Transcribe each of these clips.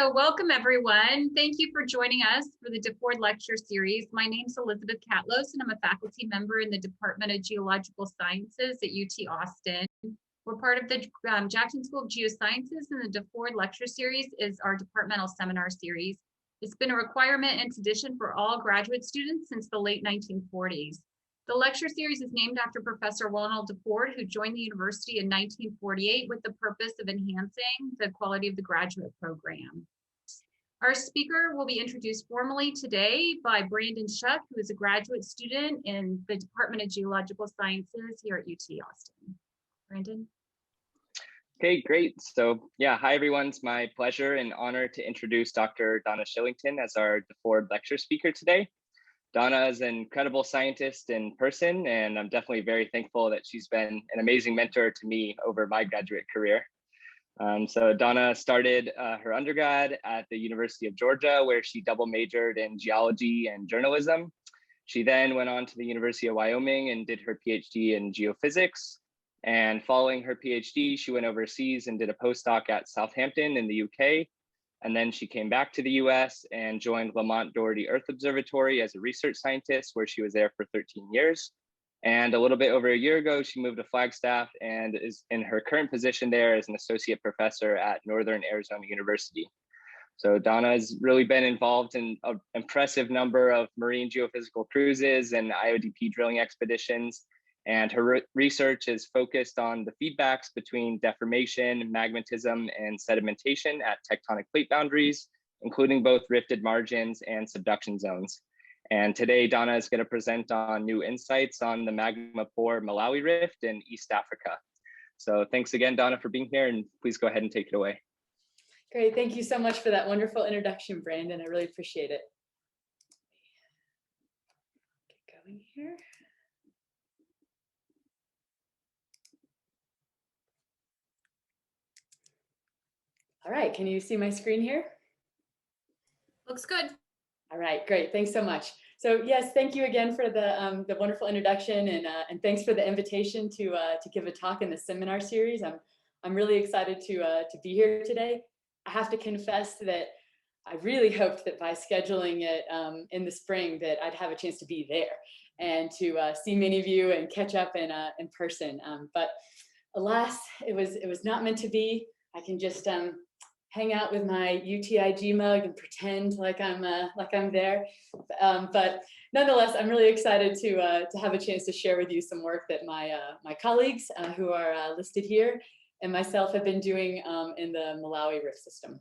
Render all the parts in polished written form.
So welcome everyone. Thank you for joining us for the DeFord lecture series. My name is Elizabeth Catlos and I'm a faculty member in the Department of Geological Sciences at UT Austin. We're part of the Jackson School of Geosciences, and the DeFord lecture series is our departmental seminar series. It's been a requirement and tradition for all graduate students since the late 1940s. The lecture series is named after Professor Ronald DeFord, who joined the university in 1948 with the purpose of enhancing the quality of the graduate program. Our speaker will be introduced formally today by Brandon Shuck, who is a graduate student in the Department of Geological Sciences here at UT Austin. Brandon? Okay, great. So yeah, hi everyone. It's my pleasure and honor to introduce Dr. Donna Shillington as our DeFord lecture speaker today. Donna is an incredible scientist in person, and I'm definitely very thankful that she's been an amazing mentor to me over my graduate career. So Donna started her undergrad at the University of Georgia, where she double majored in geology and journalism. She then went on to the University of Wyoming and did her PhD in geophysics. And following her PhD, she went overseas and did a postdoc at Southampton in the UK. And then she came back to the US and joined Lamont Doherty Earth Observatory as a research scientist, where she was there for 13 years. And a little bit over a year ago, she moved to Flagstaff and is in her current position there as an associate professor at Northern Arizona University. So Donna has really been involved in an impressive number of marine geophysical cruises and IODP drilling expeditions. And her research is focused on the feedbacks between deformation, magmatism, and sedimentation at tectonic plate boundaries, including both rifted margins and subduction zones. And today, Donna is going to present on new insights on the magma-poor Malawi Rift in East Africa. So thanks again, Donna, for being here, and please go ahead and take it away. Great, thank you so much for that wonderful introduction, Brandon. I really appreciate it. Get going here. All right, can you see my screen here? Looks good. All right, great, thanks so much. So yes, thank you again for the wonderful introduction, and thanks for the invitation to give a talk in the seminar series. I'm really excited to be here today. I have to confess that I really hoped that by scheduling it in the spring that I'd have a chance to be there and to see many of you and catch up in person. But alas, it was not meant to be. I can just hang out with my UTIG mug and pretend like I'm there. But nonetheless, I'm really excited to have a chance to share with you some work that my colleagues who are listed here and myself have been doing in the Malawi Rift system.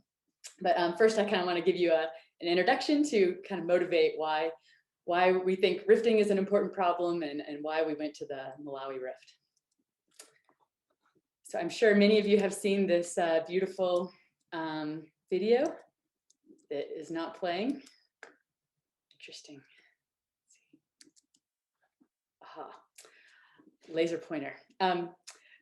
But first, I kind of want to give you an introduction to kind of motivate why we think rifting is an important problem and why we went to the Malawi Rift. So I'm sure many of you have seen this beautiful video that is not playing. Interesting. Aha, laser pointer.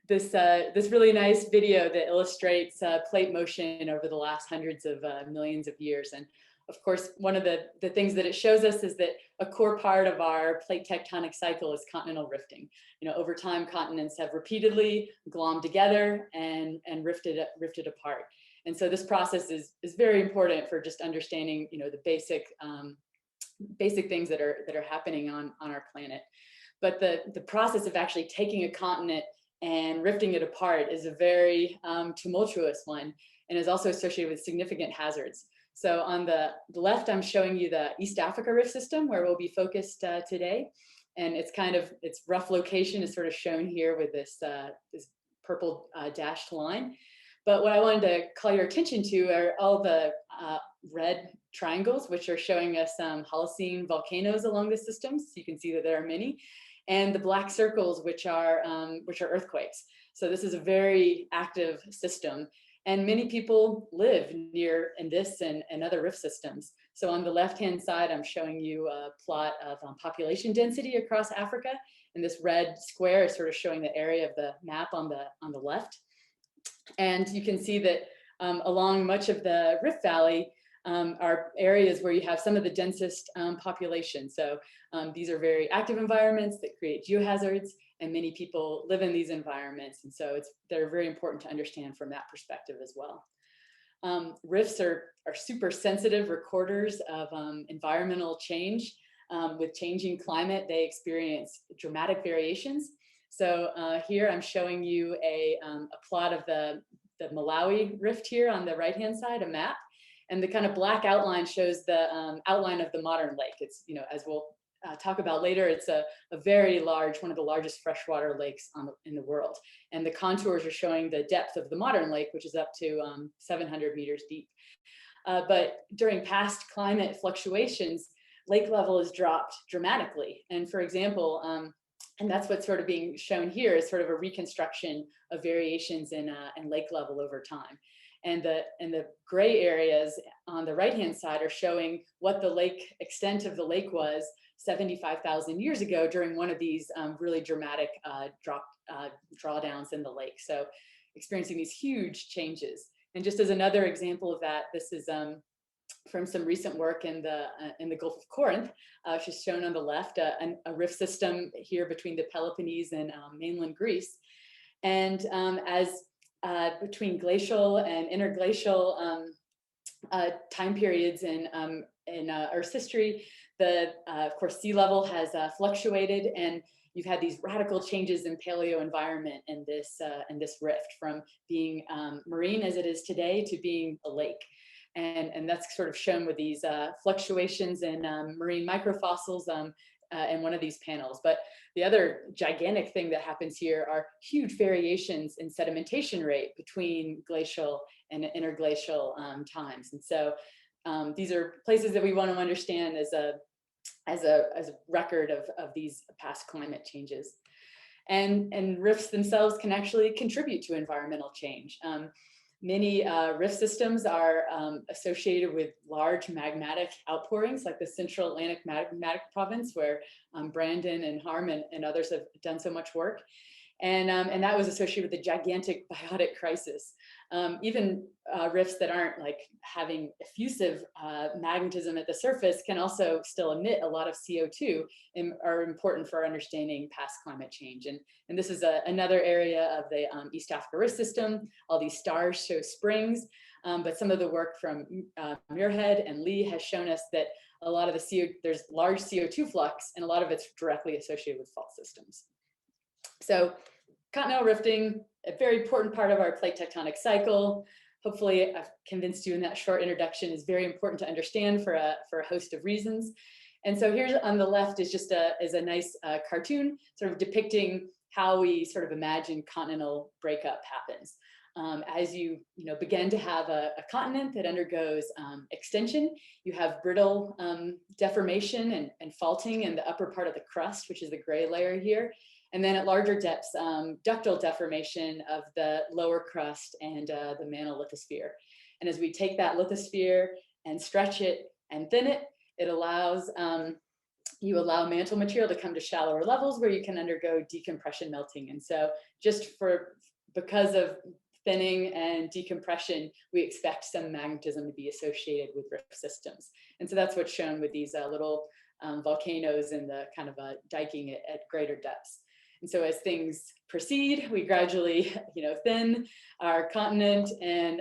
This really nice video that illustrates plate motion over the last hundreds of millions of years. And of course, one of the things that it shows us is that a core part of our plate tectonic cycle is continental rifting. You know, over time, continents have repeatedly glommed together and rifted apart. And so this process is very important for just understanding, you know, the basic things that are happening on our planet. But the process of actually taking a continent and rifting it apart is a very tumultuous one and is also associated with significant hazards. So on the left, I'm showing you the East Africa Rift system where we'll be focused today. And its rough location is sort of shown here with this purple dashed line. But what I wanted to call your attention to are all the red triangles, which are showing us Holocene volcanoes along the system. So you can see that there are many. And the black circles, which are earthquakes. So this is a very active system. And many people live near in this and other rift systems. So on the left-hand side, I'm showing you a plot of population density across Africa. And this red square is sort of showing the area of the map on the left. And you can see that along much of the Rift Valley are areas where you have some of the densest population. So these are very active environments that create geohazards, and many people live in these environments. And so they're very important to understand from that perspective as well. Rifts are super sensitive recorders of environmental change. With changing climate, they experience dramatic variations. So here I'm showing you a plot of the Malawi Rift here on the right-hand side, a map. And the kind of black outline shows the outline of the modern lake. It's, as we'll talk about later, it's a very large, one of the largest freshwater lakes in the world. And the contours are showing the depth of the modern lake, which is up to 700 meters deep. But during past climate fluctuations, lake level has dropped dramatically. And for example, and that's what's sort of being shown here is sort of a reconstruction of variations in lake level over time. And the gray areas on the right-hand side are showing what the extent of the lake was 75,000 years ago during one of these really dramatic drawdowns in the lake. So experiencing these huge changes. And just as another example of that, this is from some recent work in the Gulf of Corinth, which is shown on the left, a rift system here between the Peloponnese and mainland Greece. And as between glacial and interglacial time periods in Earth's history, of course, sea level has fluctuated, and you've had these radical changes in paleo environment in this rift, from being marine as it is today to being a lake. And that's sort of shown with these fluctuations in marine microfossils in one of these panels. But the other gigantic thing that happens here are huge variations in sedimentation rate between glacial and interglacial times. And so these are places that we want to understand as a record of these past climate changes. And rifts themselves can actually contribute to environmental change. Many rift systems are associated with large magmatic outpourings, like the Central Atlantic Magmatic Province, where Brandon and Harm and others have done so much work. And that was associated with a gigantic biotic crisis. Even rifts that aren't like having effusive magmatism at the surface can also still emit a lot of CO2 and are important for understanding past climate change. And this is another area of the East Africa rift system. All these stars show springs, but some of the work from Muirhead and Lee has shown us that a lot of there's large CO2 flux, and a lot of it's directly associated with fault systems. So continental rifting, a very important part of our plate tectonic cycle. Hopefully I've convinced you in that short introduction is very important to understand for a host of reasons. And so here's on the left is just a nice cartoon sort of depicting how we sort of imagine continental breakup happens. As you begin to have a continent that undergoes extension, you have brittle deformation and faulting in the upper part of the crust, which is the gray layer here. And then at larger depths, ductile deformation of the lower crust and the mantle lithosphere. And as we take that lithosphere and stretch it and thin it, it allows, you allow mantle material to come to shallower levels where you can undergo decompression melting. And so because of thinning and decompression, we expect some magmatism to be associated with rift systems. And so that's what's shown with these little volcanoes and the kind of diking at greater depths. And so as things proceed, we gradually, thin our continent, and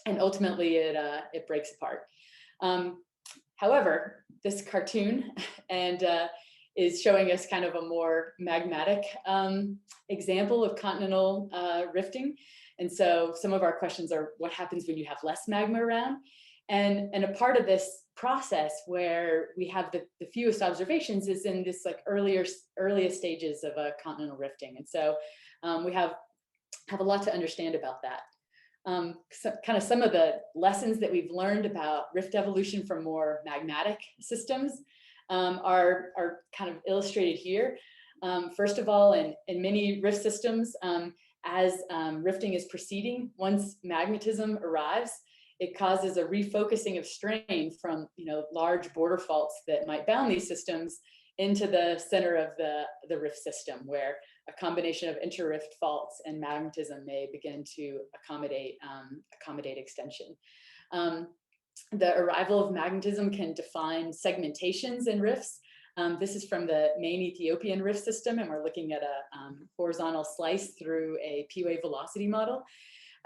ultimately it breaks apart. However, this cartoon is showing us kind of a more magmatic example of continental rifting. And so some of our questions are, what happens when you have less magma around? And a part of this process where we have the fewest observations is in this like earliest stages of continental rifting. And so we have a lot to understand about that. So kind of some of the lessons that we've learned about rift evolution from more magmatic systems are kind of illustrated here. First of all, in many rift systems, as rifting is proceeding, once magmatism arrives, it causes a refocusing of strain from large border faults that might bound these systems into the center of the rift system, where a combination of inter-rift faults and magmatism may begin to accommodate extension. The arrival of magmatism can define segmentations in rifts. This is from the main Ethiopian rift system, and we're looking at a horizontal slice through a P-wave velocity model.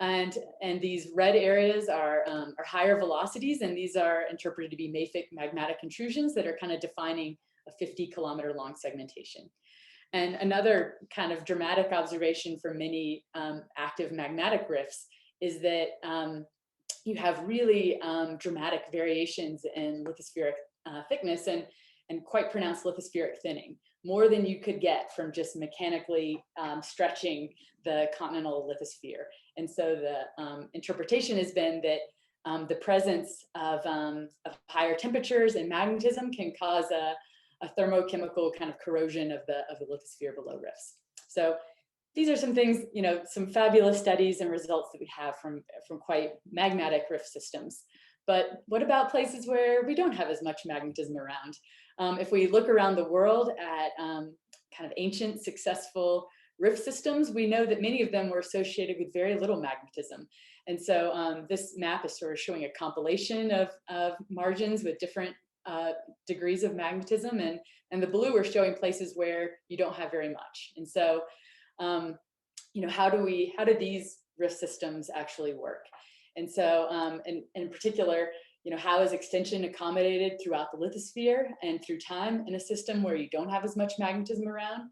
And these red areas are higher velocities, and these are interpreted to be mafic magmatic intrusions that are kind of defining a 50-kilometer long segmentation. And another kind of dramatic observation for many active magmatic rifts is that you have really dramatic variations in lithospheric thickness and quite pronounced lithospheric thinning, more than you could get from just mechanically stretching the continental lithosphere. And so the interpretation has been that the presence of higher temperatures and magmatism can cause a thermochemical kind of corrosion of the lithosphere below rifts. So these are some things, you know, some fabulous studies and results that we have from quite magmatic rift systems. But what about places where we don't have as much magmatism around? If we look around the world at kind of ancient successful rift systems, we know that many of them were associated with very little magmatism. And so this map is sort of showing a compilation of margins with different degrees of magmatism, and the blue are showing places where you don't have very much. And so, you know, how do these rift systems actually work? And so, in particular, you know, how is extension accommodated throughout the lithosphere and through time in a system where you don't have as much magmatism around?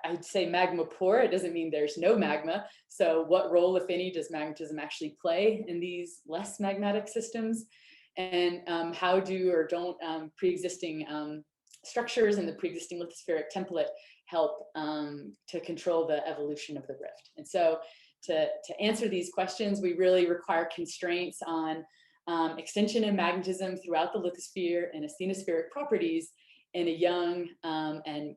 I'd say magma-poor. It doesn't mean there's no magma. So what role, if any, does magmatism actually play in these less magmatic systems? And how do or don't pre-existing structures in the pre-existing lithospheric template help to control the evolution of the rift? And so to answer these questions, we really require constraints on extension and magmatism throughout the lithosphere and asthenospheric properties in a young and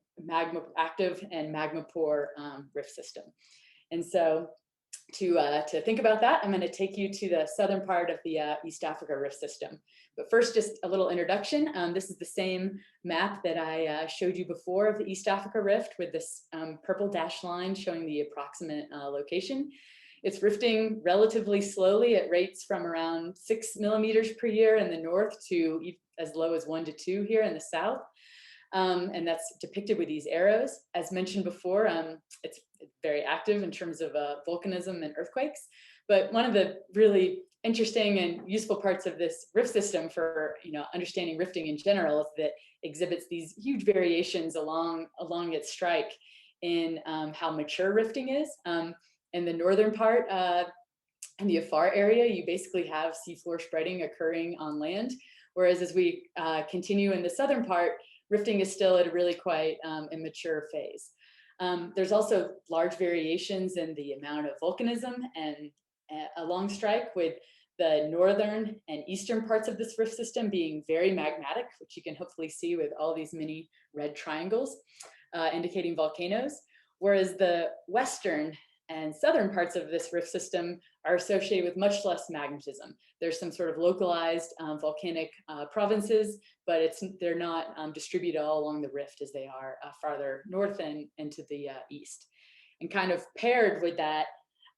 active and magma-poor rift system. And so to think about that, I'm going to take you to the southern part of the East Africa Rift system. But first, just a little introduction. This is the same map that I showed you before of the East Africa Rift, with this purple dashed line showing the approximate location. It's rifting relatively slowly at rates from around 6 millimeters per year in the north to as low as 1 to 2 here in the south. And that's depicted with these arrows. As mentioned before, it's very active in terms of volcanism and earthquakes. But one of the really interesting and useful parts of this rift system for, you know, understanding rifting in general is that it exhibits these huge variations along its strike in how mature rifting is. In the northern part, in the Afar area, you basically have seafloor spreading occurring on land. Whereas as we continue in the southern part, rifting is still at a really quite immature phase. There's also large variations in the amount of volcanism and along strike, with the northern and eastern parts of this rift system being very magmatic, which you can hopefully see with all these mini red triangles indicating volcanoes, whereas the western and southern parts of this rift system are associated with much less magmatism. There's some sort of localized volcanic provinces, but they're not distributed all along the rift as they are farther north and into the east. And kind of paired with that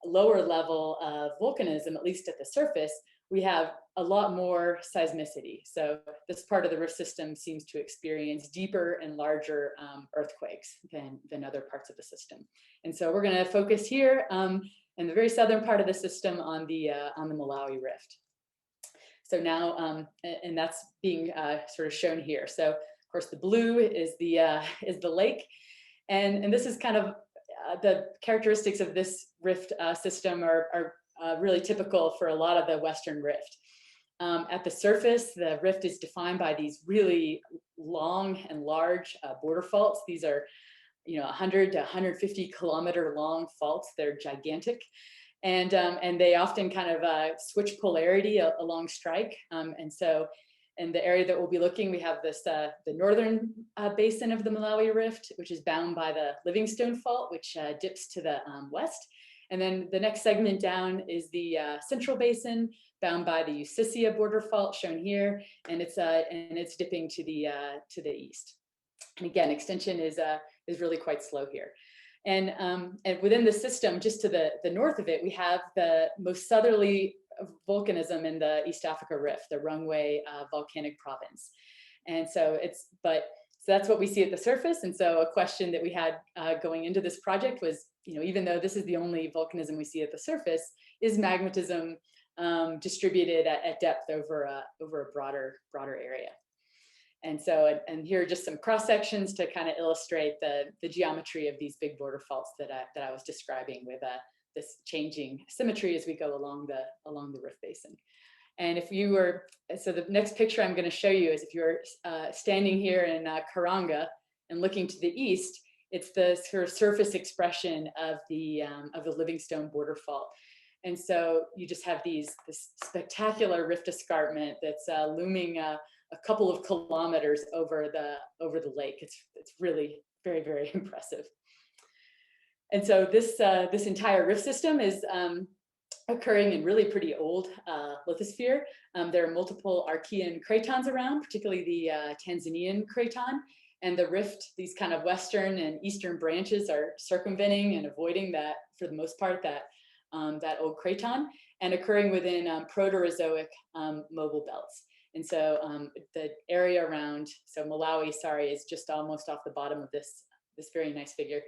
lower level of volcanism, at least at the surface, we have a lot more seismicity. So this part of the rift system seems to experience deeper and larger earthquakes than other parts of the system. And so we're going to focus here in the very southern part of the system on the Malawi Rift. So now, and that's being sort of shown here. So of course the blue is the lake, and this is kind of the characteristics of this rift system are really typical for a lot of the Western Rift. At the surface, the rift is defined by these really long and large border faults. These are, you know, 100 to 150 kilometer long faults. They're gigantic. And they often kind of switch polarity along strike. And so in the area that we'll be looking, we have this the northern basin of the Malawi Rift, which is bound by the Livingstone Fault, which dips to the west. And then the next segment down is the central basin, bound by the Usisia border fault shown here, and it's dipping to the east. And again, extension is really quite slow here. And within the system, just to the north of it, we have the most southerly volcanism in the East Africa Rift, the Rungwe volcanic province. And so so that's what we see at the surface. And so a question that we had going into this project was, even though this is the only volcanism we see at the surface, is magmatism distributed at depth over a broader area. And so, and here are just some cross sections to kind of illustrate the geometry of these big border faults that I was describing, with this changing symmetry as we go along the Rift Basin. And if you were, so the next picture I'm going to show you is if you're standing here in Karanga and looking to the east, it's the sort of surface expression of the Livingstone border fault. And so you just have this spectacular rift escarpment that's looming a couple of kilometers over the lake. It's really very, very impressive. And so this entire rift system is occurring in really pretty old lithosphere. There are multiple Archean cratons around, particularly the Tanzanian craton. And the rift, these kind of western and eastern branches, are circumventing and avoiding that, for the most part, that old craton, and occurring within Proterozoic mobile belts. And so the area around, so Malawi, sorry, is just almost off the bottom of this very nice figure.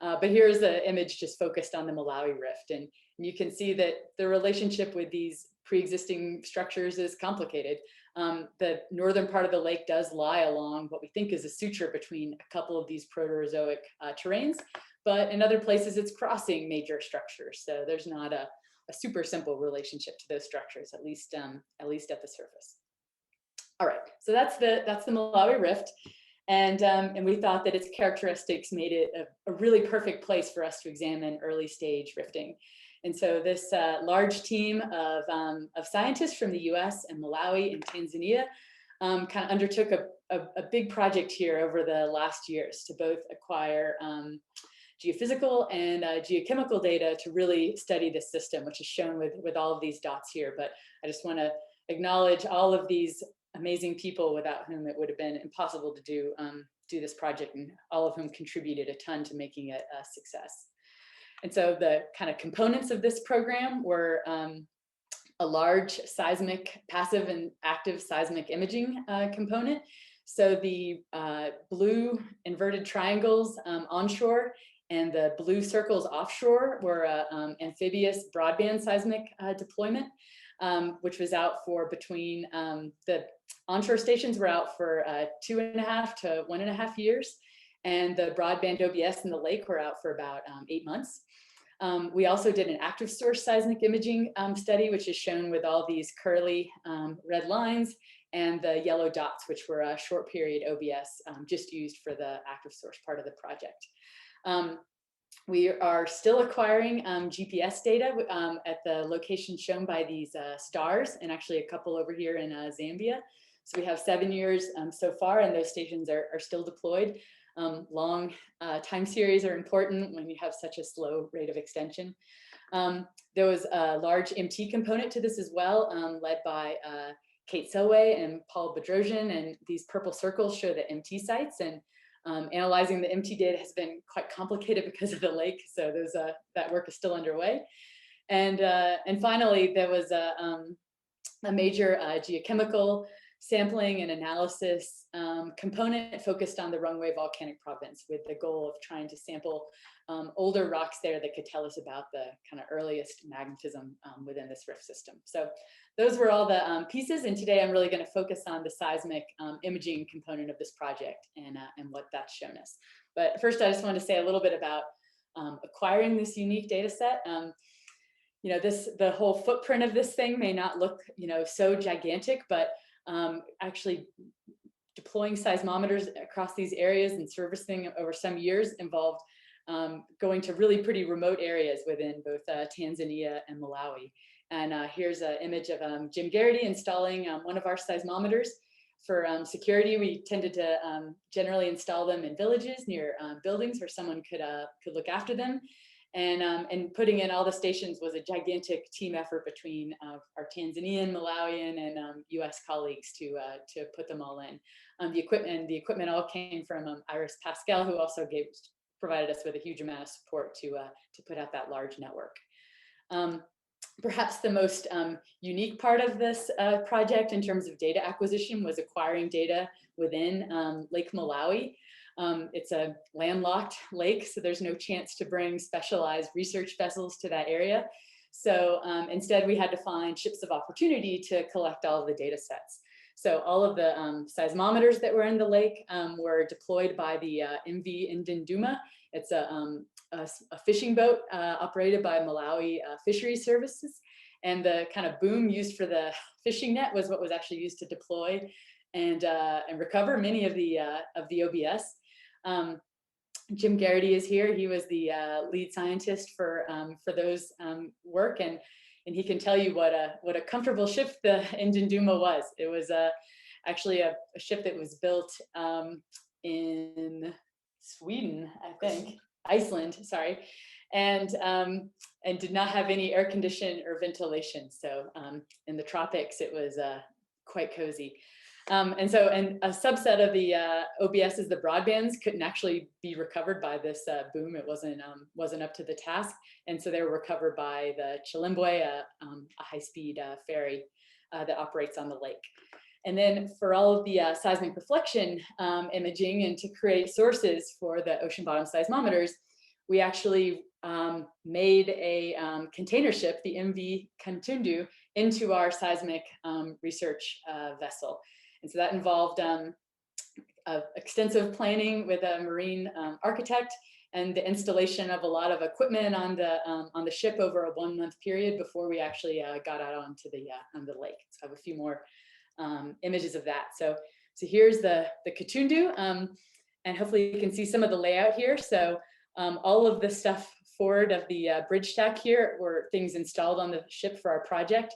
But here's the image just focused on the Malawi Rift. And you can see that the relationship with these pre-existing structures is complicated. The northern part of the lake does lie along what we think is a suture between a couple of these Proterozoic terrains, but in other places it's crossing major structures. So there's not a super simple relationship to those structures, at least at the surface. All right, so that's the Malawi Rift. And we thought that its characteristics made it a really perfect place for us to examine early stage rifting. And so this large team of scientists from the US and Malawi and Tanzania kind of undertook a big project here over the last years to both acquire geophysical and geochemical data to really study this system, which is shown with all of these dots here. But I just want to acknowledge all of these amazing people without whom it would have been impossible to do this project, and all of whom contributed a ton to making it a success. And so the kind of components of this program were a large seismic, passive and active seismic imaging component. So the blue inverted triangles onshore and the blue circles offshore were amphibious broadband seismic deployment, which was out for between the onshore stations were out for 2.5 to 1.5 years. And the broadband OBS in the lake were out for about 8 months. We also did an active source seismic imaging study, which is shown with all these curly red lines and the yellow dots, which were a short period OBS just used for the active source part of the project. We are still acquiring GPS data at the location shown by these stars, and actually a couple over here in Zambia. So we have 7 years so far, and those stations are still deployed. Long time series are important when you have such a slow rate of extension. There was a large MT component to this as well, led by Kate Selway and Paul Bedrosian, and these purple circles show the MT sites, and analyzing the MT data has been quite complicated because of the lake, so that work is still underway. And finally, there was a major geochemical sampling and analysis component focused on the Rungwe volcanic province, with the goal of trying to sample older rocks there that could tell us about the kind of earliest magmatism within this rift system. So those were all the pieces, and today I'm really going to focus on the seismic imaging component of this project and what that's shown us. But first, I just wanted to say a little bit about acquiring this unique data set. The whole footprint of this thing may not look, so gigantic, but actually deploying seismometers across these areas and servicing over some years involved going to really pretty remote areas within both Tanzania and Malawi. And here's an image of Jim Garrity installing one of our seismometers. For security, we tended to generally install them in villages near buildings where someone could look after them. And putting in all the stations was a gigantic team effort between our Tanzanian, Malawian, and US colleagues to put them all in. The equipment all came from Iris Pascal, who also provided us with a huge amount of support to put out that large network. Perhaps the most unique part of this project in terms of data acquisition was acquiring data within Lake Malawi. It's a landlocked lake, so there's no chance to bring specialized research vessels to that area. So instead, we had to find ships of opportunity to collect all of the data sets. So all of the seismometers that were in the lake were deployed by the MV Indinduma. It's a fishing boat operated by Malawi Fisheries Services. And the kind of boom used for the fishing net was what was actually used to deploy and recover many of the OBS. Jim Garrity is here. He was the lead scientist for those work, and he can tell you what a comfortable ship the Indinduma was. It was actually a ship that was built in Sweden, I think, Iceland, sorry, and did not have any air condition or ventilation. So in the tropics, it was quite cozy. And a subset of the OBSs, the broadbands, couldn't actually be recovered by this boom. It wasn't up to the task, and so they were recovered by the Chilimbwe, a high-speed ferry that operates on the lake. And then for all of the seismic reflection imaging and to create sources for the ocean bottom seismometers, we actually made a container ship, the MV Kantundu, into our seismic research vessel. And so that involved extensive planning with a marine architect and the installation of a lot of equipment on the ship over a 1-month period before we actually got out onto the lake. So I have a few more images of that. So here's the Katundu, and hopefully you can see some of the layout here. So all of the stuff forward of the bridge stack here were things installed on the ship for our project.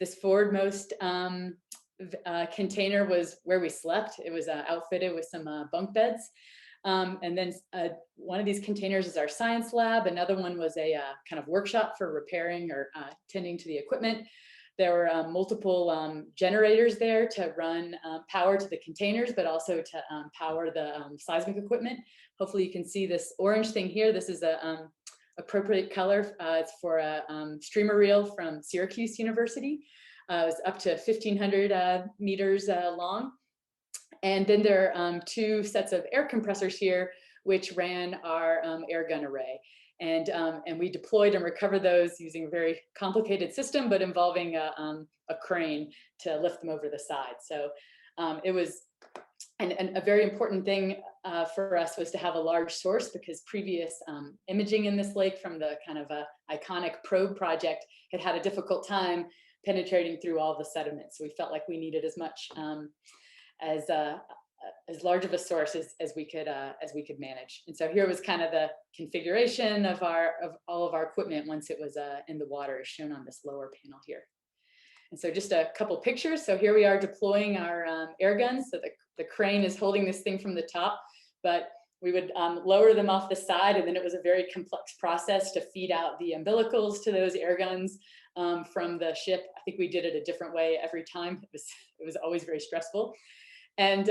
This forwardmost container was where we slept. It was outfitted with some bunk beds. And then one of these containers is our science lab. Another one was a kind of workshop for repairing or tending to the equipment. There were multiple generators there to run power to the containers, but also to power the seismic equipment. Hopefully you can see this orange thing here. This is a appropriate color. It's for a streamer reel from Syracuse University. It was up to 1,500 meters long. And then there are 2 sets of air compressors here, which ran our air gun array. And we deployed and recovered those using a very complicated system, but involving a crane to lift them over the side. So it was, and a very important thing for us was to have a large source, because previous imaging in this lake from the kind of iconic probe project had a difficult time penetrating through all the sediments. So we felt like we needed as much as large of a source as we could manage. And so here was kind of the configuration of all of our equipment once it was in the water, as shown on this lower panel here. And so just a couple pictures. So here we are deploying our air guns. So the crane is holding this thing from the top, but we would lower them off the side, and then it was a very complex process to feed out the umbilicals to those air guns from the ship. I think we did it a different way every time. It was always very stressful. And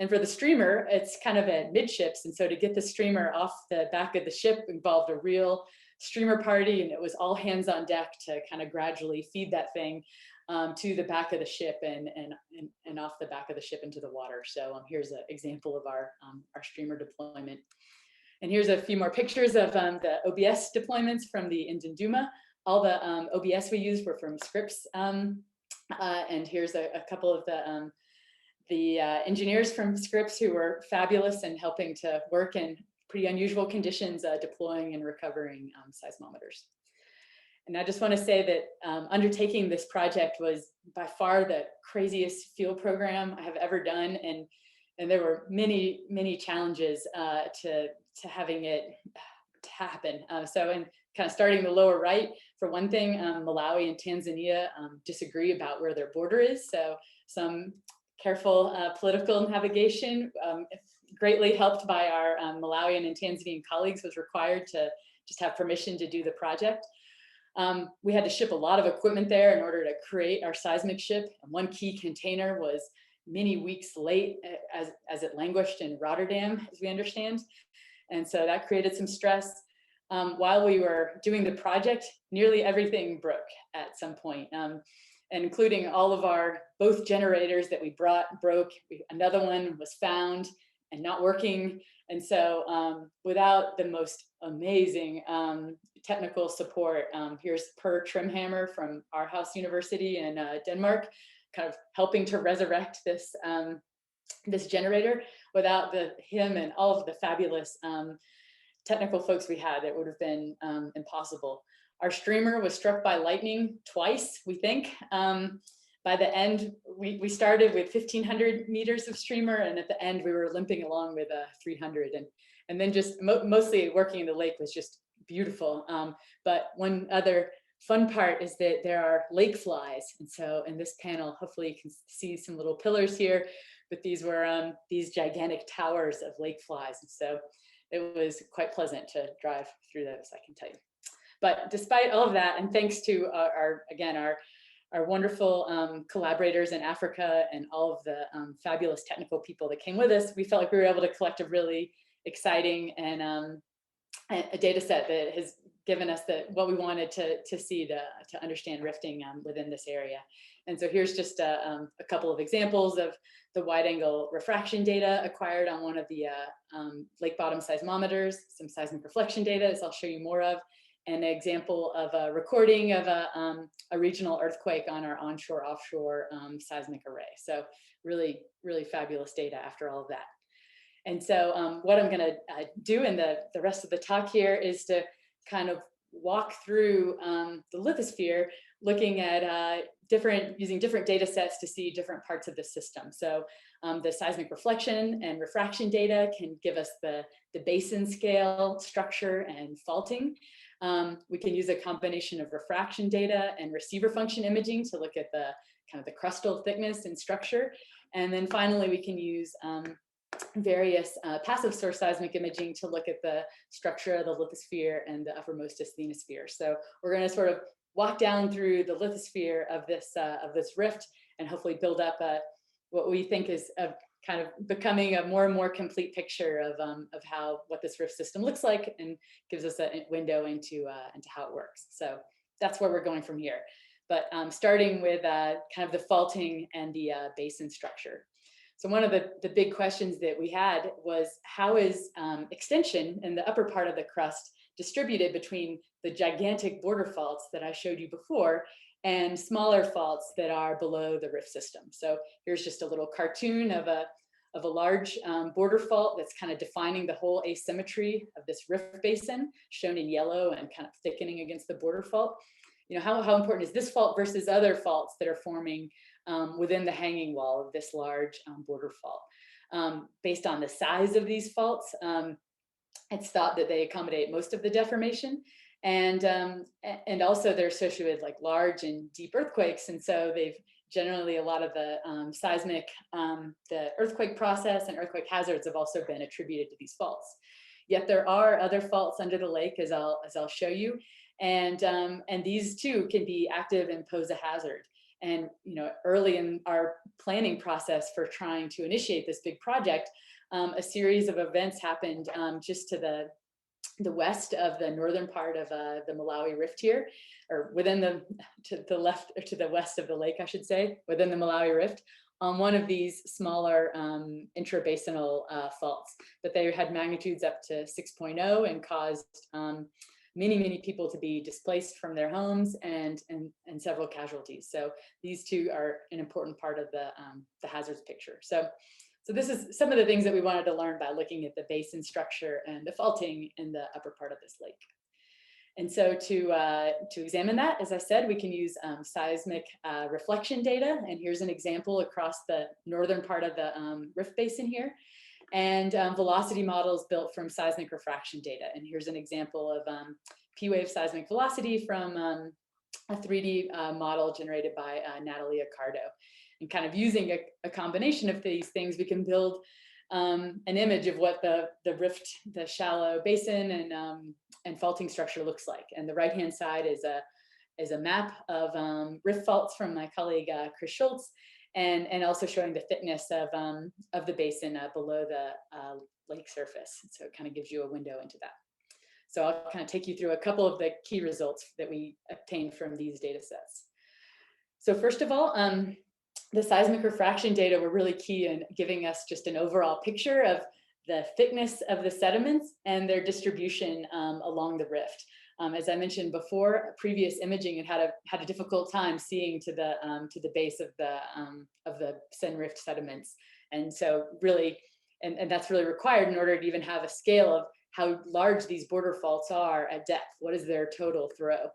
for the streamer, it's kind of at midships. And so to get the streamer off the back of the ship involved a real streamer party, and it was all hands on deck to kind of gradually feed that thing to the back of the ship and off the back of the ship into the water. So here's an example of our streamer deployment. And here's a few more pictures of the OBS deployments from the Indinduma. All the OBS we used were from Scripps. And here's a couple of the engineers from Scripps who were fabulous and helping to work in pretty unusual conditions, deploying and recovering seismometers. And I just want to say that undertaking this project was by far the craziest field program I have ever done, and there were many, many challenges to having it happen. So in kind of starting the lower right, for one thing, Malawi and Tanzania disagree about where their border is. So some careful political navigation, greatly helped by our Malawian and Tanzanian colleagues, was required to just have permission to do the project. We had to ship a lot of equipment there in order to create our seismic ship. And one key container was many weeks late as it languished in Rotterdam, as we understand. And so that created some stress. While we were doing the project, nearly everything broke at some point. And including all of our, both generators that we brought broke. Another one was found, not working. And so without the most amazing technical support, here's Per Trimhammer from Aarhus University in Denmark, kind of helping to resurrect this, this generator. Without him and all of the fabulous technical folks we had, it would have been impossible. Our streamer was struck by lightning twice, we think. By the end, we started with 1,500 meters of streamer, and at the end we were limping along with 300. And then just mostly working in the lake was just beautiful. But one other fun part is that there are lake flies. And so in this panel, hopefully you can see some little pillars here, but these were these gigantic towers of lake flies. And so it was quite pleasant to drive through those, I can tell you. But despite all of that, and thanks to our wonderful collaborators in Africa and all of the fabulous technical people that came with us, we felt like we were able to collect a really exciting and a data set that has given us what we wanted to see to understand rifting within this area. And so here's just a couple of examples of the wide angle refraction data acquired on one of the lake bottom seismometers, some seismic reflection data, as I'll show you more of, and an example of a recording of a regional earthquake on our onshore offshore seismic array. So really, really fabulous data after all of that. And so what I'm gonna do in the rest of the talk here is to kind of walk through the lithosphere, looking at using different data sets to see different parts of the system. So the seismic reflection and refraction data can give us the basin scale, structure, and faulting. We can use a combination of refraction data and receiver function imaging to look at the kind of the crustal thickness and structure. And then finally, we can use various passive source seismic imaging to look at the structure of the lithosphere and the uppermost asthenosphere. So we're going to sort of walk down through the lithosphere of this rift and hopefully build up what we think is a kind of becoming a more and more complete picture of what this rift system looks like, and gives us a window into how it works. So that's where we're going from here. But starting with kind of the faulting and the basin structure. So one of the big questions that we had was, how is extension in the upper part of the crust distributed between the gigantic border faults that I showed you before and smaller faults that are below the rift system? So here's just a little cartoon of a large border fault that's kind of defining the whole asymmetry of this rift basin, shown in yellow and kind of thickening against the border fault. You know, how important is this fault versus other faults that are forming within the hanging wall of this large border fault? Based on the size of these faults, it's thought that they accommodate most of the deformation, and also they're associated with like large and deep earthquakes, and so they've generally, a lot of the seismic, the earthquake process and earthquake hazards have also been attributed to these faults. Yet there are other faults under the lake, as I'll show you, and these too can be active and pose a hazard. And you know, early in our planning process for trying to initiate this big project, a series of events happened just to the west of the northern part of the Malawi Rift here, or to the left, or to the west of the lake, I should say, within the Malawi Rift, on one of these smaller intrabasinal faults. But they had magnitudes up to 6.0 and caused many people to be displaced from their homes and several casualties. So these two are an important part of the hazards picture. So this is some of the things that we wanted to learn by looking at the basin structure and the faulting in the upper part of this lake. And so to examine that, as I said, we can use seismic reflection data. And here's an example across the northern part of the rift basin here, and velocity models built from seismic refraction data. And here's an example of P-wave seismic velocity from a 3D model generated by Natalie Accardo. And kind of using a combination of these things, we can build an image of what the rift, the shallow basin and faulting structure looks like. And the right-hand side is a map of rift faults from my colleague Chris Schultz, and also showing the thickness of the basin below the lake surface. So it kind of gives you a window into that. So I'll kind of take you through a couple of the key results that we obtained from these data sets. So first of all, the seismic refraction data were really key in giving us just an overall picture the thickness of the sediments and their distribution along the rift. As I mentioned before, previous imaging had a difficult time seeing to the base of the Sen Rift sediments, and so really, and that's really required in order to even have a scale of how large these border faults are at depth. What is their total throw?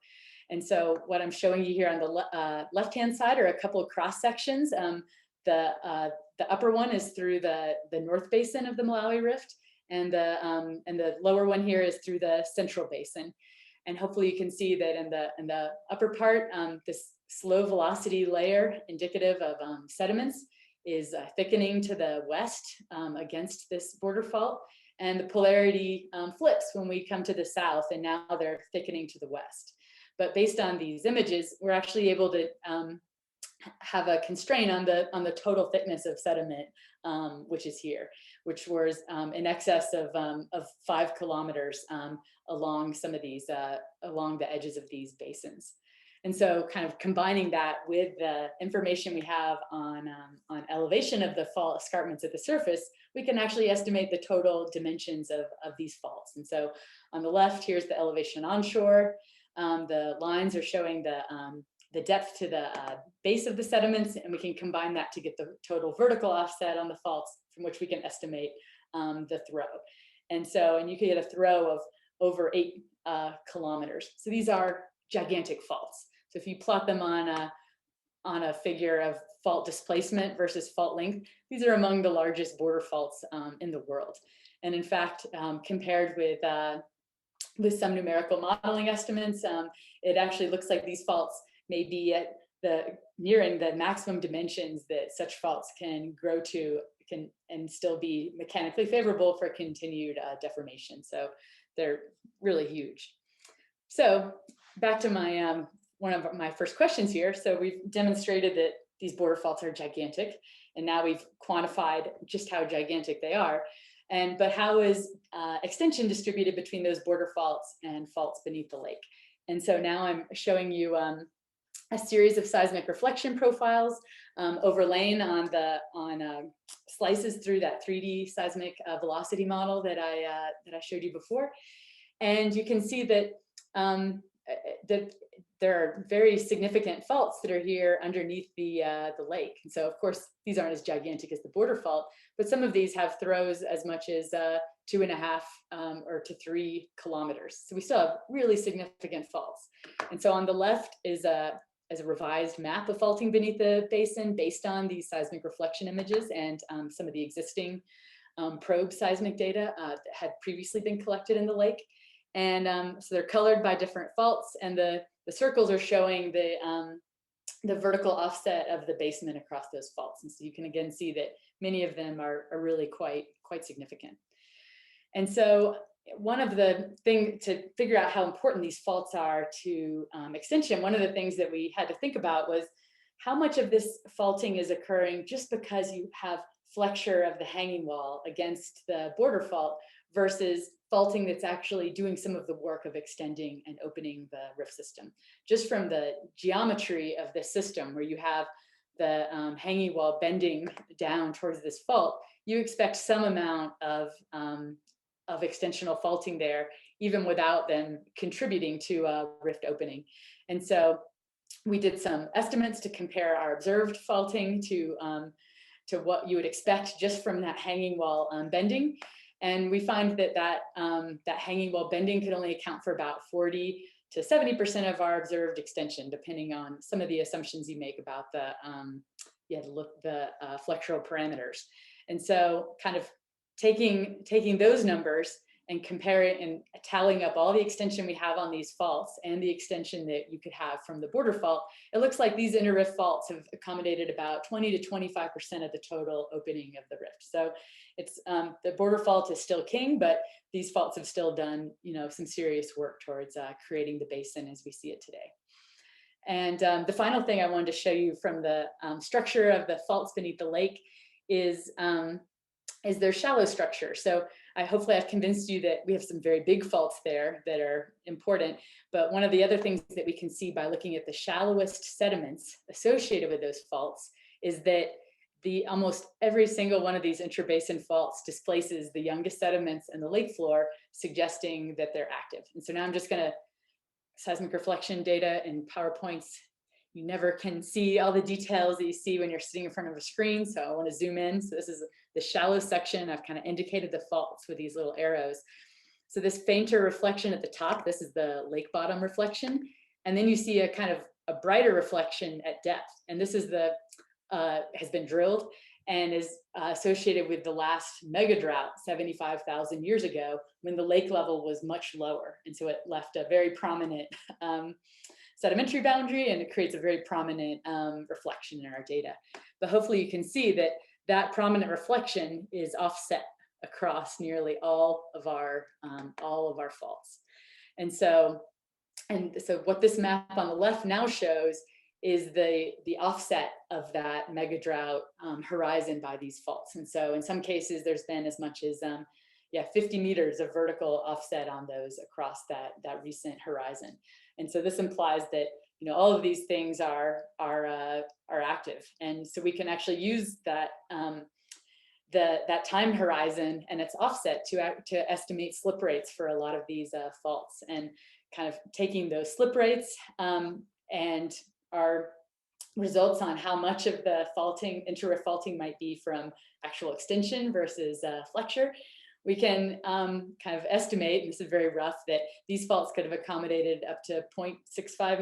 And so what I'm showing you here on the left-hand side are a couple of cross sections. The upper one is through the North Basin of the Malawi Rift, and the lower one here is through the Central Basin. And hopefully you can see that in the upper part, this slow velocity layer indicative of sediments is thickening to the west against this border fault. And the polarity flips when we come to the south, and now they're thickening to the west. But based on these images, we're actually able to have a constraint on the total thickness of sediment, which is here, which was in excess of 5 kilometers along some of these, along the edges of these basins. And so kind of combining that with the information we have on elevation of the fault escarpments at the surface, we can actually estimate the total dimensions of these faults. And so on the left, here's the elevation onshore. The lines are showing the depth to the base of the sediments, and we can combine that to get the total vertical offset on the faults, from which we can estimate the throw. And you can get a throw of over 8 kilometers. So these are gigantic faults. So if you plot them on a figure of fault displacement versus fault length, these are among the largest border faults in the world. And in fact, compared with some numerical modeling estimates, it actually looks like these faults may be at nearing the maximum dimensions that such faults can grow to, and still be mechanically favorable for continued deformation. So they're really huge. So back to my one of my first questions here. So we've demonstrated that these border faults are gigantic, and now we've quantified just how gigantic they are. But how is extension distributed between those border faults and faults beneath the lake? And so now I'm showing you a series of seismic reflection profiles overlain on slices through that 3D seismic velocity model that I showed you before. And you can see that there are very significant faults that are here underneath the lake. And so, of course, these aren't as gigantic as the border fault, but some of these have throws as much as 2.5 or to 3 kilometers. So we still have really significant faults. And so on the left is a revised map of faulting beneath the basin based on these seismic reflection images and some of the existing probe seismic data that had previously been collected in the lake. And so they're colored by different faults, and the circles are showing the vertical offset of the basement across those faults. And so you can again see that many of them are really quite significant. And so one of the things to figure out how important these faults are to extension, one of the things that we had to think about was how much of this faulting is occurring just because you have flexure of the hanging wall against the border fault versus faulting that's actually doing some of the work of extending and opening the rift system. Just from the geometry of the system, where you have the hanging wall bending down towards this fault, you expect some amount of extensional faulting there, even without them contributing to a rift opening. And so we did some estimates to compare our observed faulting to what you would expect just from that hanging wall bending. And we find that hanging wall bending could only account for about 40 to 70% of our observed extension, depending on some of the assumptions you make about the flexural parameters. And so kind of taking those numbers and comparing and tallying up all the extension we have on these faults and the extension that you could have from the border fault, it looks like these inter-rift faults have accommodated about 20 to 25% of the total opening of the rift. So it's the border fault is still king, but these faults have still done some serious work towards creating the basin as we see it today. And the final thing I wanted to show you from the structure of the faults beneath the lake is their shallow structure. So hopefully I've convinced you that we have some very big faults there that are important. But one of the other things that we can see by looking at the shallowest sediments associated with those faults is that almost every single one of these intrabasin faults displaces the youngest sediments in the lake floor, suggesting that they're active. And so now I'm just going to seismic reflection data in PowerPoints. You never can see all the details that you see when you're sitting in front of a screen. So I want to zoom in. So this is the shallow section. I've kind of indicated the faults with these little arrows. So this fainter reflection at the top, this is the lake bottom reflection. And then you see a kind of a brighter reflection at depth. And this is the, has been drilled and is associated with the last mega drought 75,000 years ago, when the lake level was much lower. And so it left a very prominent sedimentary boundary, and it creates a very prominent reflection in our data. But hopefully you can see that that prominent reflection is offset across nearly all of our faults. And so what this map on the left now shows is the offset of that mega drought horizon by these faults. And so in some cases, there's been as much as 50 meters of vertical offset on those across that recent horizon. And so this implies that, you know, all of these things are active. And so we can actually use that that time horizon and its offset to estimate slip rates for a lot of these faults, and kind of taking those slip rates and our results on how much of the faulting, intra-faulting might be from actual extension versus flexure. We can kind of estimate, and this is very rough, that these faults could have accommodated up to 0.65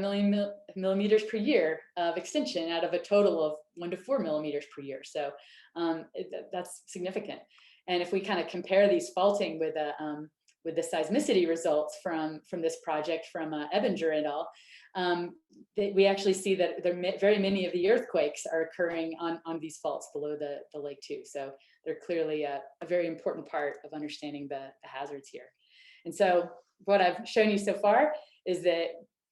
millimeters per year of extension out of a total of 1 to 4 millimeters per year. So that's significant. And if we kind of compare these faulting with the seismicity results from this project from Ebinger et al., we actually see that very many of the earthquakes are occurring on these faults below the lake too. So they're clearly a very important part of understanding the hazards here. And so what I've shown you so far is that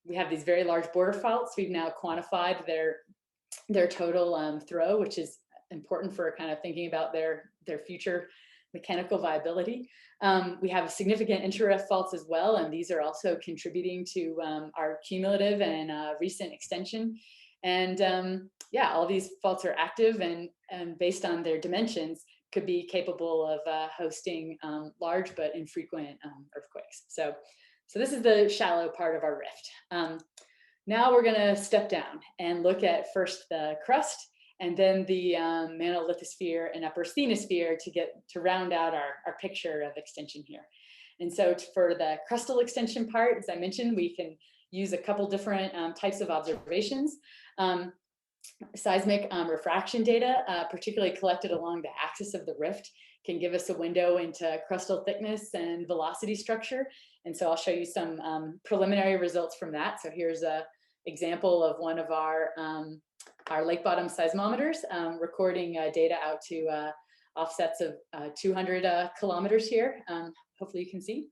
we have these very large border faults. We've now quantified their total throw, which is important for kind of thinking about their future mechanical viability. We have significant intra-rift faults as well, and these are also contributing to our cumulative and recent extension. And yeah, all these faults are active and based on their dimensions could be capable of hosting large but infrequent earthquakes. So this is the shallow part of our rift. Now we're going to step down and look at first the crust, and then the mantle lithosphere and upper asthenosphere to round out our picture of extension here. And so for the crustal extension part, as I mentioned, we can use a couple different types of observations. Seismic refraction data, particularly collected along the axis of the rift, can give us a window into crustal thickness and velocity structure. And so I'll show you some preliminary results from that. So here's an example of one of our lake bottom seismometers recording data out to offsets of 200 kilometers here. Hopefully you can see.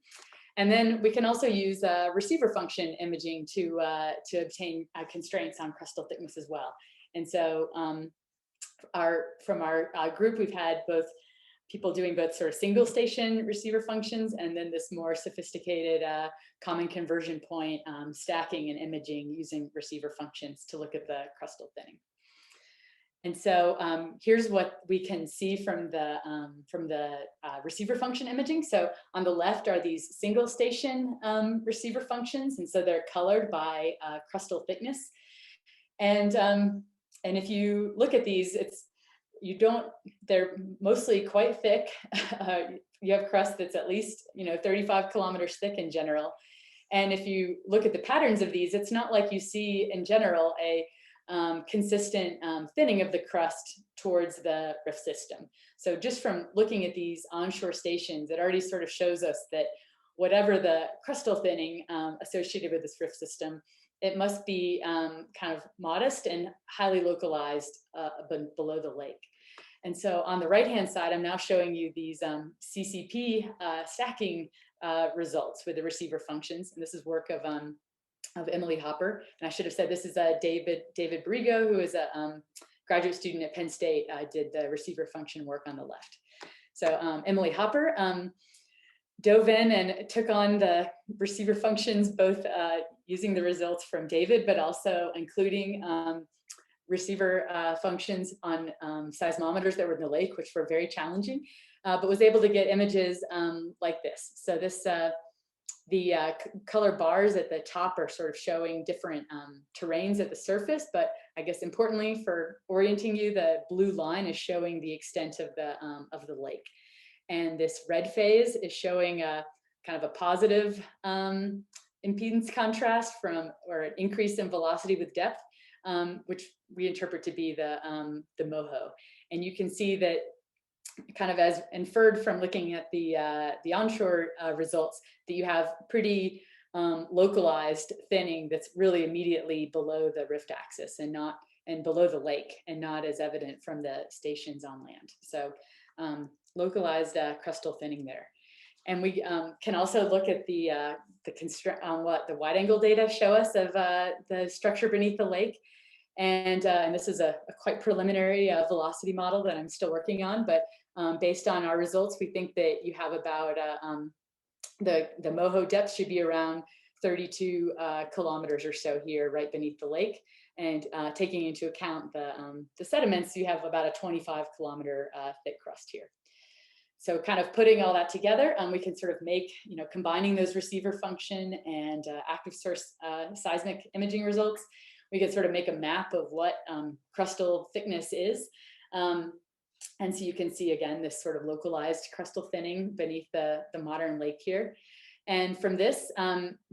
And then we can also use receiver function imaging to obtain constraints on crustal thickness as well. And so from our group, we've had both people doing both sort of single station receiver functions, and then this more sophisticated common conversion point stacking and imaging using receiver functions to look at the crustal thinning. And so here's what we can see from the receiver function imaging. So on the left are these single station receiver functions, and so they're colored by crustal thickness. And if you look at these, they're mostly quite thick. You have crust that's at least 35 kilometers thick in general. And if you look at the patterns of these, it's not like you see in general a consistent thinning of the crust towards the rift system. So just from looking at these onshore stations, it already sort of shows us that whatever the crustal thinning associated with this rift system, it must be kind of modest and highly localized below the lake. And so on the right-hand side, I'm now showing you these CCP stacking results with the receiver functions. And this is work of Emily Hopper. And I should have said this is David Barigo, who is a graduate student at Penn State, did the receiver function work on the left. So Emily Hopper dove in and took on the receiver functions, both using the results from David, but also including receiver functions on seismometers that were in the lake, which were very challenging, but was able to get images like this. So this, the color bars at the top are sort of showing different terrains at the surface, but I guess importantly for orienting you, the blue line is showing the extent of the lake. And this red phase is showing a kind of a positive impedance contrast or an increase in velocity with depth, which we interpret to be the MOHO. And you can see that kind of as inferred from looking at the onshore results, that you have pretty localized thinning that's really immediately below the rift axis and below the lake, and not as evident from the stations on land. So localized crustal thinning there. And we can also look at what the wide angle data show us of the structure beneath the lake. And this is a quite preliminary velocity model that I'm still working on, but based on our results, we think that you have about the MOHO depth should be around 32 kilometers or so here, right beneath the lake. And taking into account the sediments, you have about a 25-kilometer thick crust here. So kind of putting all that together, we can sort of make, combining those receiver function and active source seismic imaging results, we can sort of make a map of what crustal thickness is. And so you can see, again, this sort of localized crustal thinning beneath the modern lake here. And from this,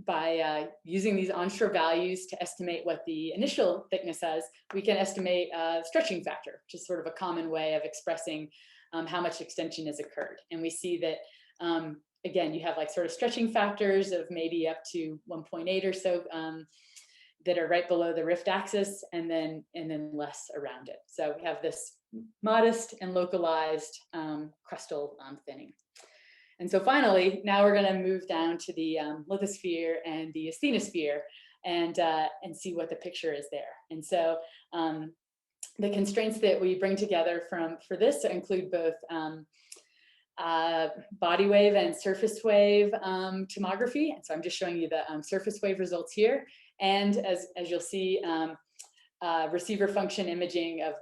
by using these onshore values to estimate what the initial thickness is, we can estimate stretching factor, which is sort of a common way of expressing how much extension has occurred. And we see that, again, you have like sort of stretching factors of maybe up to 1.8 or so that are right below the rift axis, and then less around it. So we have this modest and localized crustal thinning. And so finally, now we're going to move down to the lithosphere and the asthenosphere and see what the picture is there. And so the constraints that we bring together for this include both body wave and surface wave tomography. And so I'm just showing you the surface wave results here. And as you'll see, receiver function imaging of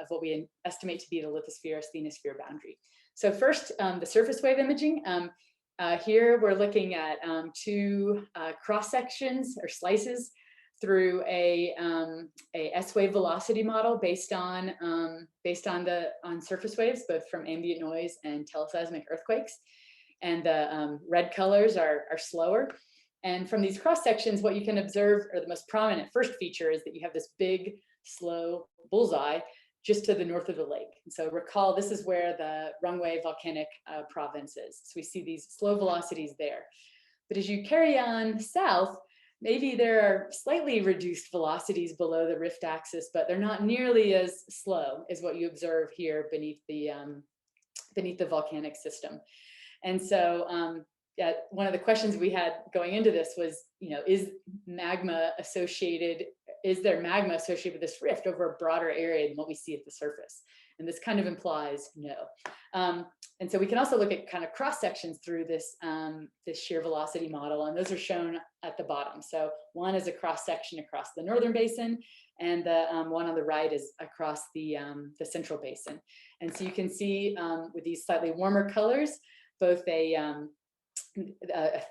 what we estimate to be the lithosphere-asthenosphere boundary. So first, the surface wave imaging. Here we're looking at two cross sections or slices through a S-wave velocity model based on surface waves, both from ambient noise and teleseismic earthquakes. And the red colors are slower. And from these cross sections, what you can observe, or the most prominent first feature, is that you have this big, slow bullseye just to the north of the lake. And so recall, this is where the Rungwe volcanic province is. So we see these slow velocities there. But as you carry on south, maybe there are slightly reduced velocities below the rift axis, but they're not nearly as slow as what you observe here beneath the volcanic system. And so yeah, one of the questions we had going into this was, is there magma associated with this rift over a broader area than what we see at the surface? And this kind of implies no. And so we can also look at kind of cross sections through this shear velocity model, and those are shown at the bottom. So one is a cross section across the northern basin, and the one on the right is across the central basin. And so you can see with these slightly warmer colors, both a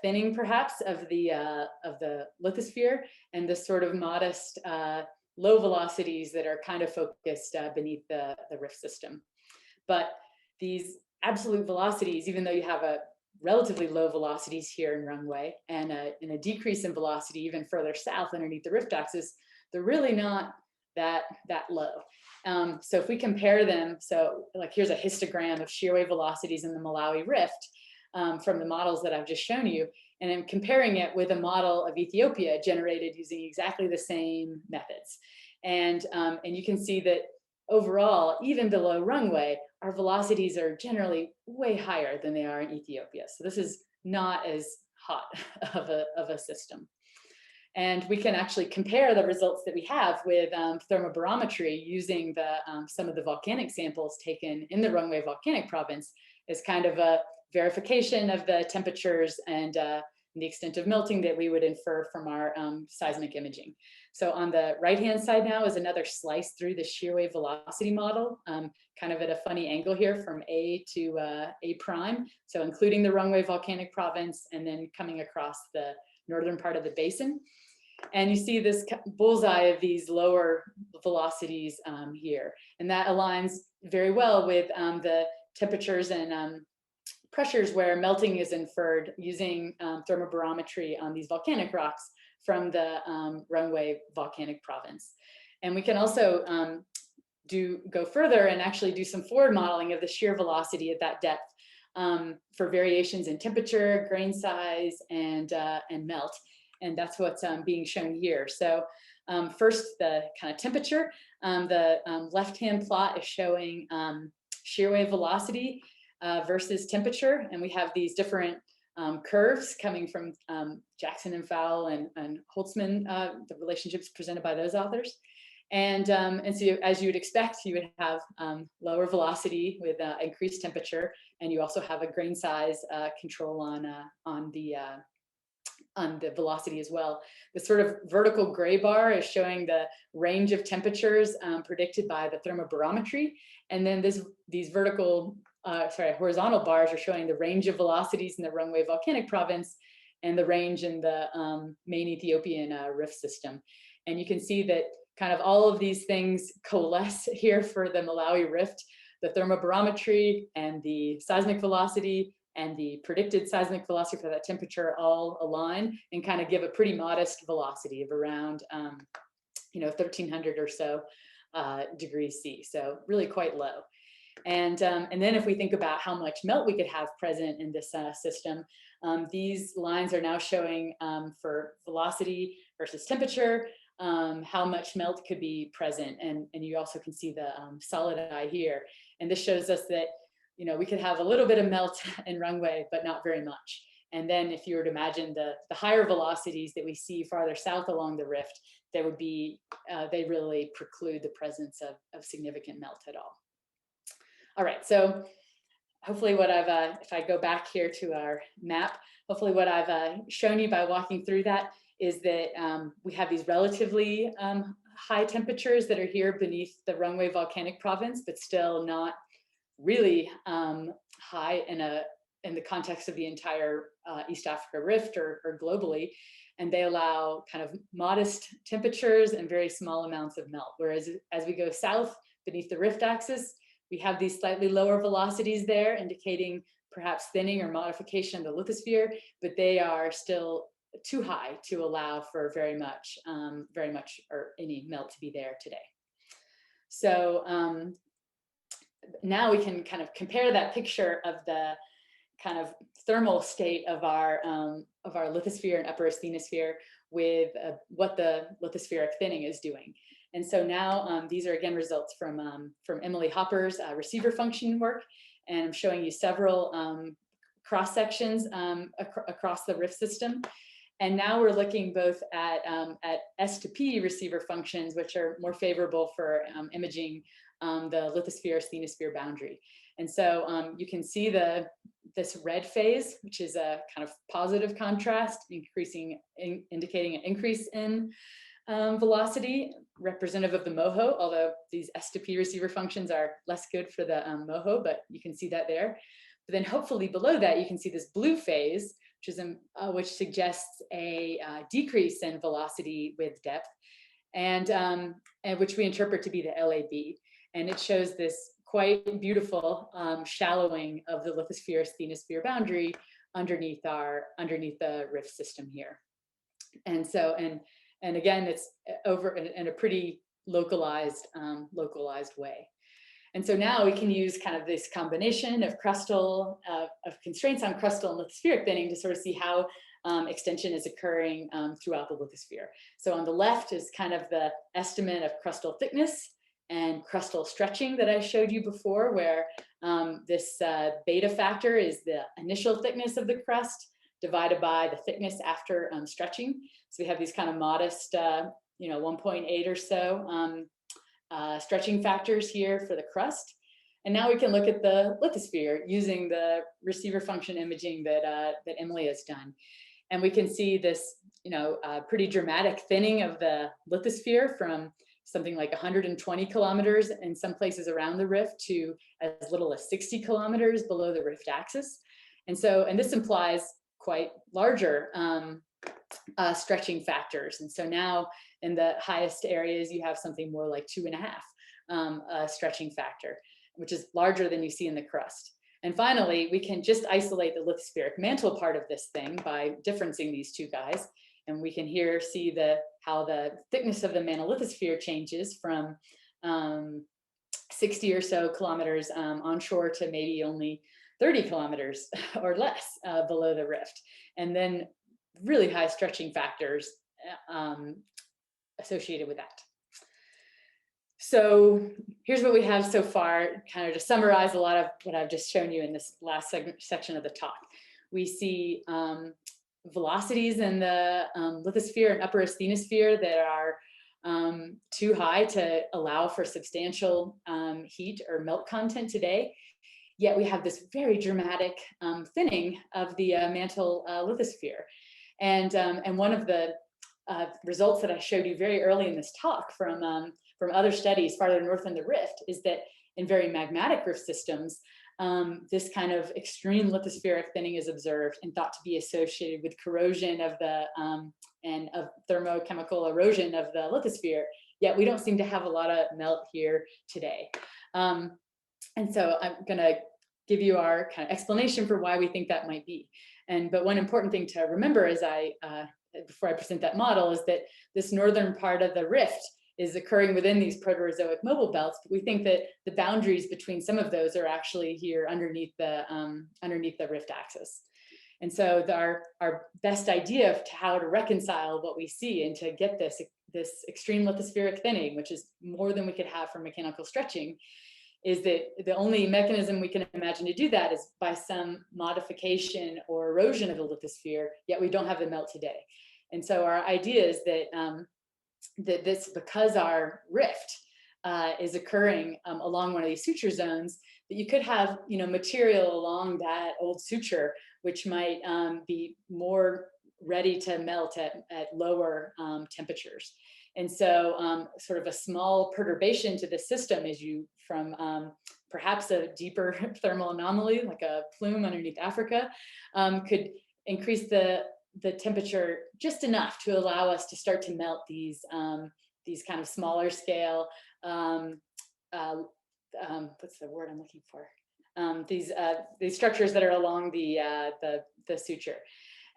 thinning perhaps of the lithosphere, and this sort of modest low velocities that are kind of focused beneath the rift system. But these absolute velocities, even though you have a relatively low velocities here in Rungwe and a decrease in velocity even further south underneath the rift axis, they're really not that low. So if we compare them, so like here's a histogram of shear wave velocities in the Malawi Rift from the models that I've just shown you, and I'm comparing it with a model of Ethiopia generated using exactly the same methods. And you can see that overall, even below Rungwe, our velocities are generally way higher than they are in Ethiopia. So this is not as hot of a system. And we can actually compare the results that we have with thermobarometry using some of the volcanic samples taken in the Rungwe volcanic province as kind of a verification of the temperatures and and the extent of melting that we would infer from our seismic imaging. So on the right-hand side now is another slice through the shear wave velocity model, kind of at a funny angle here from A to A prime. So including the Rungwe volcanic province and then coming across the northern part of the basin. And you see this bullseye of these lower velocities here. And that aligns very well with the temperatures and pressures where melting is inferred using thermobarometry on these volcanic rocks from the Rungwe volcanic province. And we can also go further and actually do some forward modeling of the shear velocity at that depth for variations in temperature, grain size, and melt. And that's what's being shown here. So first, the kind of temperature. The left-hand plot is showing shear wave velocity versus temperature. And we have these different curves coming from Jackson and Fowle and Holtzman, the relationships presented by those authors. And so as you would expect, you would have lower velocity with increased temperature, and you also have a grain size control on the velocity as well. The sort of vertical gray bar is showing the range of temperatures predicted by the thermobarometry, and then these horizontal bars are showing the range of velocities in the Rungwe volcanic province and the range in the main Ethiopian rift system. And you can see that kind of all of these things coalesce here for the Malawi Rift, the thermobarometry and the seismic velocity and the predicted seismic velocity for that temperature all align and kind of give a pretty modest velocity of around 1300 or so degrees C. So really quite low. And then if we think about how much melt we could have present in this system, these lines are now showing for velocity versus temperature, how much melt could be present. And you also can see the solid eye here. And this shows us that, we could have a little bit of melt in Rungwe, but not very much. And then if you were to imagine the higher velocities that we see farther south along the rift, they really preclude the presence of significant melt at all. All right, so hopefully what if I go back here to our map, hopefully what I've shown you by walking through that is that we have these relatively high temperatures that are here beneath the Rungwe volcanic province, but still not really high in the context of the entire East Africa Rift or globally. And they allow kind of modest temperatures and very small amounts of melt. Whereas as we go south beneath the rift axis, we have these slightly lower velocities there, indicating perhaps thinning or modification of the lithosphere, but they are still too high to allow for very much or any melt to be there today. So now we can kind of compare that picture of the kind of thermal state of our lithosphere and upper asthenosphere with what the lithospheric thinning is doing. And so now these are again results from Emily Hopper's receiver function work, and I'm showing you several cross sections across the rift system. And now we're looking both at S to P receiver functions, which are more favorable for imaging the lithosphere-asthenosphere boundary. And so you can see this red phase, which is a kind of positive contrast, indicating an increase in velocity, representative of the MOHO, although these S to P receiver functions are less good for the MOHO, but you can see that there. But then hopefully below that, you can see this blue phase, which suggests a decrease in velocity with depth, and which we interpret to be the LAB. And it shows this quite beautiful shallowing of the lithosphere-asthenosphere boundary underneath the rift system here. And so, and again, it's over in a pretty localized way. And so now we can use kind of this combination of crustal, of constraints on crustal and lithospheric thinning to sort of see how extension is occurring throughout the lithosphere. So on the left is kind of the estimate of crustal thickness and crustal stretching that I showed you before, where this beta factor is the initial thickness of the crust divided by the thickness after stretching. So we have these kind of modest, 1.8 or so stretching factors here for the crust. And now we can look at the lithosphere using the receiver function imaging that Emily has done. And we can see this, pretty dramatic thinning of the lithosphere from something like 120 kilometers in some places around the rift to as little as 60 kilometers below the rift axis. And this implies quite larger stretching factors. And so now in the highest areas, you have something more like 2.5 stretching factor, which is larger than you see in the crust. And finally, we can just isolate the lithospheric mantle part of this thing by differencing these two guys. And we can here see how the thickness of the mantle lithosphere changes from 60 or so kilometers onshore to maybe only 30 kilometers or less below the rift. And then really high stretching factors associated with that. So here's what we have so far, kind of to summarize a lot of what I've just shown you in this last section of the talk. We see velocities in the lithosphere and upper asthenosphere that are too high to allow for substantial heat or melt content today. Yet we have this very dramatic thinning of the mantle lithosphere. And one of the results that I showed you very early in this talk from other studies farther north in the rift is that in very magmatic rift systems, this kind of extreme lithospheric thinning is observed and thought to be associated with corrosion of the and of thermochemical erosion of the lithosphere. Yet we don't seem to have a lot of melt here today. And so I'm going to give you our kind of explanation for why we think that might be. But one important thing to remember as before I present that model is that this northern part of the rift is occurring within these Proterozoic mobile belts. But we think that the boundaries between some of those are actually here underneath the rift axis. And so our best of how to reconcile what we see and to get this extreme lithospheric thinning, which is more than we could have from mechanical stretching, is that the only mechanism we can imagine to do that is by some modification or erosion of the lithosphere, yet we don't have the melt today. And so our idea is that because our rift is occurring along one of these suture zones, that you could have material along that old suture, which might be more ready to melt at lower temperatures. And so sort of a small perturbation to the system is from perhaps a deeper thermal anomaly, like a plume underneath Africa, could increase the temperature just enough to allow us to start to melt these kind of smaller scale, what's the word I'm looking for? These structures that are along the suture.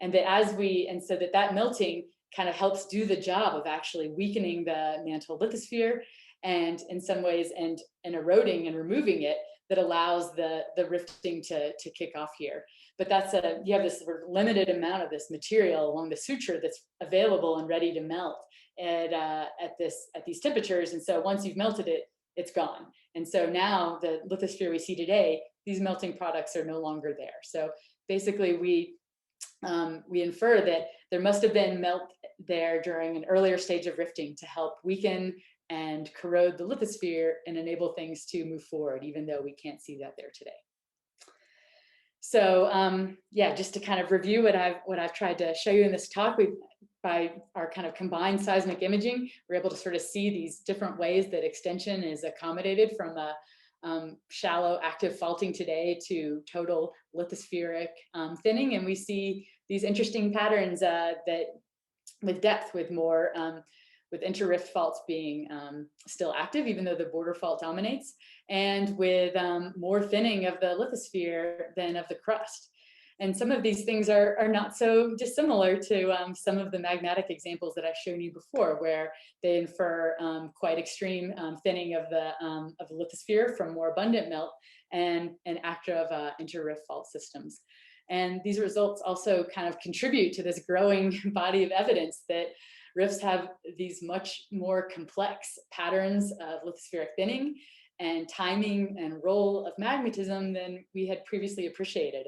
And so that melting kind of helps do the job of actually weakening the mantle lithosphere, and in some ways and eroding and removing it, that allows the rifting to kick off here. But you have this sort of limited amount of this material along the suture that's available and ready to melt at these temperatures. And so once you've melted it, it's gone. And so now the lithosphere we see today, these melting products are no longer there. So basically we infer that there must have been melt there during an earlier stage of rifting to help weaken and corrode the lithosphere and enable things to move forward, even though we can't see that there today. So just to kind of review what I've tried to show you in this talk, by our kind of combined seismic imaging, we're able to sort of see these different ways that extension is accommodated from a shallow active faulting today to total lithospheric thinning. And we see these interesting patterns that with depth, with more, with inter-rift faults being still active, even though the border fault dominates, and with more thinning of the lithosphere than of the crust. And some of these things are not so dissimilar to some of the magmatic examples that I've shown you before, where they infer quite extreme thinning of the lithosphere from more abundant melt and active inter-rift fault systems. And these results also kind of contribute to this growing body of evidence that rifts have these much more complex patterns of lithospheric thinning and timing and role of magmatism than we had previously appreciated.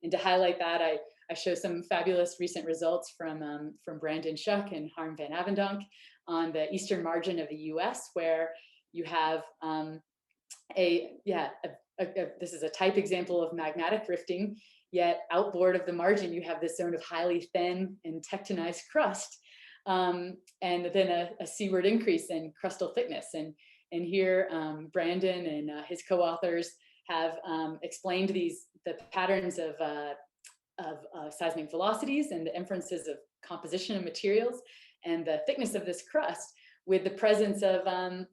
And to highlight that, I show some fabulous recent results from Brandon Schuck and Harm van Avendonk on the eastern margin of the US, where you have this is a type example of magmatic rifting yet outboard of the margin, you have this zone of highly thin and tectonized crust, and then a seaward increase in crustal thickness. And here, Brandon and his co-authors have explained the patterns of seismic velocities and the inferences of composition of materials and the thickness of this crust with the presence of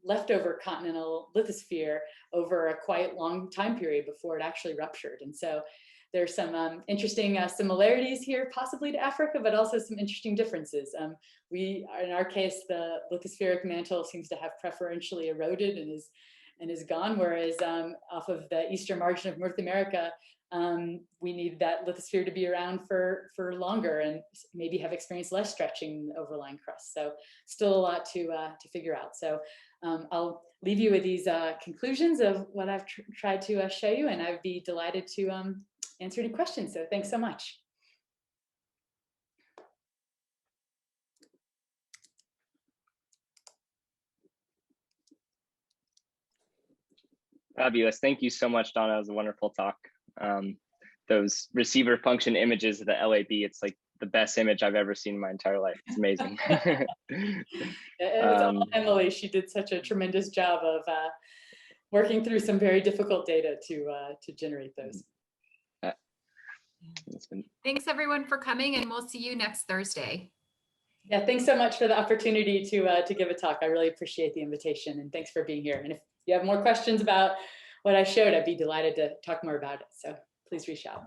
leftover continental lithosphere over a quite long time period before it actually ruptured. And so there's some interesting similarities here, possibly to Africa, but also some interesting differences. In our case, the lithospheric mantle seems to have preferentially eroded and is gone, whereas off of the eastern margin of North America, we need that lithosphere to be around for longer and maybe have experienced less stretching in the overlying crust. So still a lot to figure out. So I'll leave you with these conclusions of what I've tried to show you, and I'd be delighted to answer any questions. So thanks so much. Fabulous. Thank you so much, Donna. It was a wonderful talk. Those receiver function images of the LAB, it's like the best image I've ever seen in my entire life. It's amazing. It's all Emily. She did such a tremendous job of working through some very difficult data to generate those. Thanks everyone for coming, and we'll see you next Thursday. Yeah, thanks so much for the opportunity to give a talk. I really appreciate the invitation, and thanks for being here. And if you have more questions about what I showed, I'd be delighted to talk more about it. So please reach out.